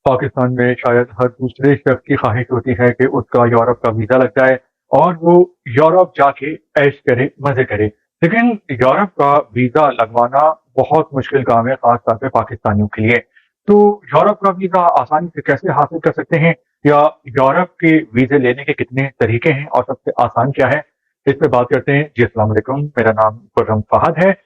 पाकिस्तान में शायद हर दूसरे शख्स की ख्वाहिश होती है कि उसका यूरोप का वीज़ा लग जाए और वो यूरोप जाके ऐश करे, मज़े करे। लेकिन यूरोप का वीज़ा लगवाना बहुत मुश्किल काम है, ख़ास तौर पे पाकिस्तानियों के लिए। तो यूरोप का वीज़ा आसानी से कैसे हासिल कर सकते हैं या यूरोप के वीज़े लेने के कितने तरीके हैं और सबसे आसान क्या है? इस पे बात करते हैं। जी, अस्सलाम वालेकुम। मेरा नाम खुर्रम फहद है।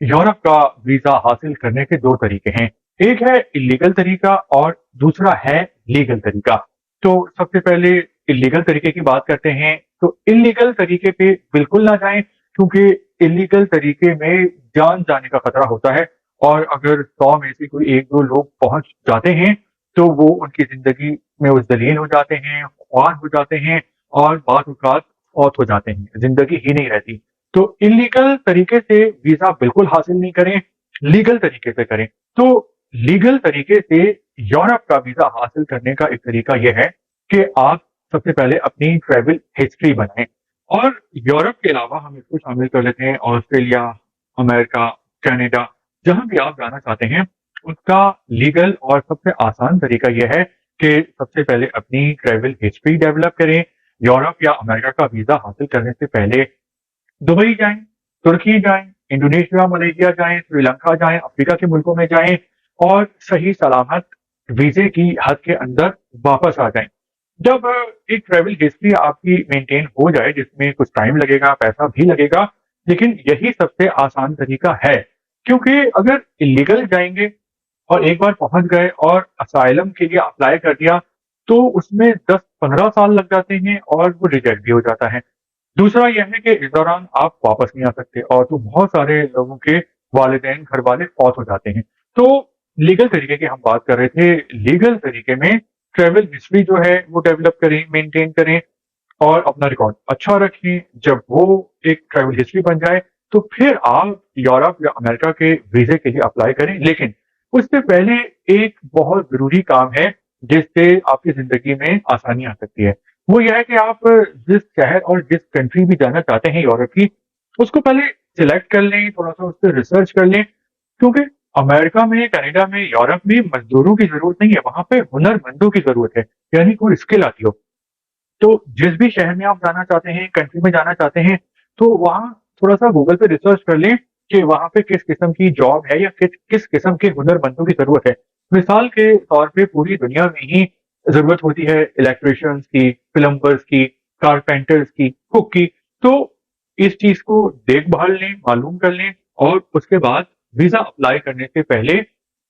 यूरोप का वीज़ा हासिल करने के 2 तरीके हैं। एक है इल्लीगल तरीका और दूसरा है लीगल तरीका। तो सबसे पहले इल्लीगल तरीके की बात करते हैं। तो इल्लीगल तरीके पे बिल्कुल ना जाएं, क्योंकि इल्लीगल तरीके में जान जाने का खतरा होता है और अगर 100 में से कोई 1-2 लोग पहुंच जाते हैं तो वो उनकी जिंदगी में वो जलील हो जाते हैं, ख्वार हो जाते हैं और बाज़ औक़ात फौत हो जाते हैं, जिंदगी ही नहीं रहती। तो इल्लीगल तरीके से वीजा बिल्कुल हासिल नहीं करें, लीगल तरीके से करें। तो लीगल तरीके से यूरोप का वीजा हासिल करने का एक तरीका यह है कि आप सबसे पहले अपनी ट्रैवल हिस्ट्री बनाएं और यूरोप के अलावा हम इसको शामिल कर लेते हैं ऑस्ट्रेलिया, अमेरिका, कनाडा, जहां भी आप जाना चाहते हैं उसका लीगल और सबसे आसान तरीका यह है कि सबसे पहले अपनी ट्रैवल हिस्ट्री डेवलप करें। यूरोप या अमेरिका का वीजा हासिल करने से पहले दुबई जाएं, तुर्की जाएं, इंडोनेशिया, मलेशिया जाएं, श्रीलंका जाएं, अफ्रीका के मुल्कों में जाएं और सही सलामत वीजे की हद के अंदर वापस आ जाएं। जब एक ट्रैवल हिस्ट्री आपकी मेंटेन हो जाए, जिसमें कुछ टाइम लगेगा, पैसा भी लगेगा, लेकिन यही सबसे आसान तरीका है। क्योंकि अगर इलीगल जाएंगे और एक बार पहुंच गए और असाइलम के लिए अप्लाई कर दिया तो उसमें 10-15 साल लग जाते हैं और वो रिजेक्ट भी हो जाता है। दूसरा यह है कि इस दौरान आप वापस नहीं आ सकते और तो बहुत सारे लोगों के वालिदैन, घर वाले फौत हो जाते हैं। तो लीगल तरीके की हम बात कर रहे थे। लीगल तरीके में ट्रैवल हिस्ट्री जो है वो डेवलप करें, मेंटेन करें और अपना रिकॉर्ड अच्छा रखें। जब वो एक ट्रैवल हिस्ट्री बन जाए तो फिर आप यूरोप या अमेरिका के वीजे के लिए अप्लाई करें। लेकिन उससे पहले एक बहुत जरूरी काम है जिससे आपकी जिंदगी में आसानी आ सकती है। वो यह है कि आप जिस शहर और जिस कंट्री भी जाना चाहते हैं यूरोप की, उसको पहले सिलेक्ट कर लें, थोड़ा सा उस पर रिसर्च कर लें। क्योंकि अमेरिका में, कनाडा में, यूरोप में मजदूरों की जरूरत नहीं है, वहां पे हुनरमंदों की जरूरत है, यानी कोई स्किल आती हो। तो जिस भी शहर में आप जाना चाहते हैं, कंट्री में जाना चाहते हैं, तो वहाँ थोड़ा सा गूगल पे रिसर्च कर लें कि वहाँ पे किस किस्म की जॉब है या किस किस्म के हुनरमंदों की जरूरत है। मिसाल के तौर पे पूरी दुनिया में ही जरूरत होती है इलेक्ट्रिशियंस की, प्लम्बर्स की, कारपेंटर्स की, कुक की। तो इस चीज को देखभाल लें, मालूम कर लें और उसके बाद वीजा अप्लाई करने से पहले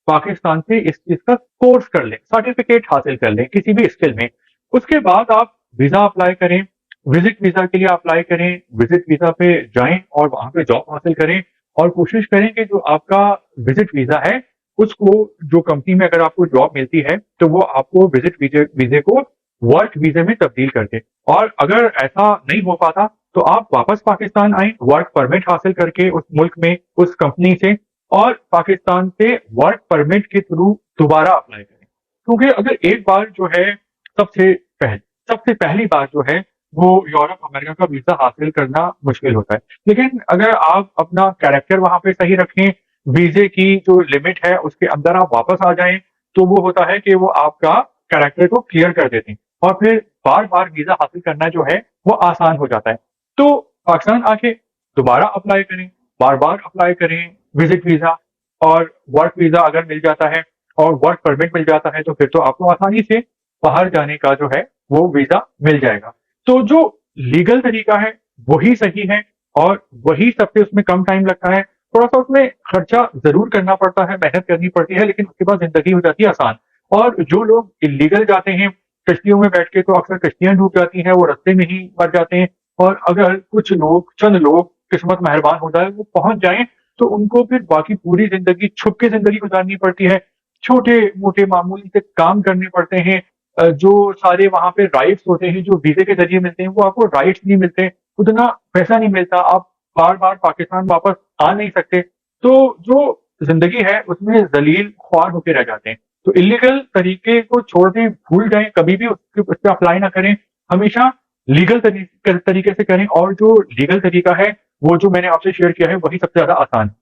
पाकिस्तान से इस चीज का कोर्स कर लें, सर्टिफिकेट हासिल कर लें किसी भी स्किल में। उसके बाद आप वीजा अप्लाई करें, विजिट वीजा के लिए अप्लाई करें, विजिट वीजा पे जाएं और वहां पे जॉब हासिल करें और कोशिश करें कि जो आपका विजिट वीजा है उसको, जो कंपनी में अगर आपको जॉब मिलती है तो वो आपको विजिट वीजे वीजे को वर्क वीजे में तब्दील कर दे। और अगर ऐसा नहीं हो पाता तो आप वापस पाकिस्तान आए, वर्क परमिट हासिल करके उस मुल्क में, उस कंपनी से, और पाकिस्तान से वर्क परमिट के थ्रू दोबारा अप्लाई करें। क्योंकि अगर एक बार जो है, सबसे पहले सबसे पहली बार जो है वो यूरोप अमेरिका का वीजा हासिल करना मुश्किल होता है। लेकिन अगर आप अपना कैरेक्टर वहां पे सही रखें, वीजे की जो लिमिट है उसके अंदर आप वापस आ जाएं, तो वो होता है कि वो आपका कैरेक्टर को क्लियर कर देते हैं और फिर बार बार वीजा हासिल करना जो है वो आसान हो जाता है। तो पाकिस्तान आके दोबारा अप्लाई करें, बार बार अप्लाई करें विजिट वीजा, और वर्क वीजा अगर मिल जाता है और वर्क परमिट मिल जाता है तो फिर तो आपको आसानी से बाहर जाने का जो है वो वीजा मिल जाएगा। तो जो लीगल तरीका है वही सही है और वही सबसे उसमें कम टाइम लगता है। थोड़ा सा उसमें खर्चा जरूर करना पड़ता है, मेहनत करनी पड़ती है, लेकिन उसके बाद जिंदगी हो जाती है आसान। और जो लोग इलीगल जाते हैं कश्तियों में बैठ के, तो अक्सर कश्तियां डूब जाती हैं, वो रास्ते में ही मर जाते हैं। और अगर कुछ लोग, चंद लोग किस्मत मेहरबान हो जाए, वो पहुंच जाएं, तो उनको फिर बाकी पूरी जिंदगी छुप के जिंदगी गुजारनी पड़ती है, छोटे मोटे मामूली से काम करने पड़ते हैं। जो सारे वहां पे राइट्स होते हैं जो वीजे के जरिए मिलते हैं, वो आपको राइट्स नहीं मिलते, उतना पैसा नहीं मिलता, आप बार बार पाकिस्तान वापस आ नहीं सकते। तो जो जिंदगी है उसमें जलील ख्वार होके रह जाते हैं। तो इलीगल तरीके को छोड़ दें, भूल जाएं, कभी भी उस पर अप्लाई ना करें। हमेशा लीगल तरीके से करें और जो लीगल तरीका है वो जो मैंने आपसे शेयर किया है वही सबसे ज्यादा आसान है।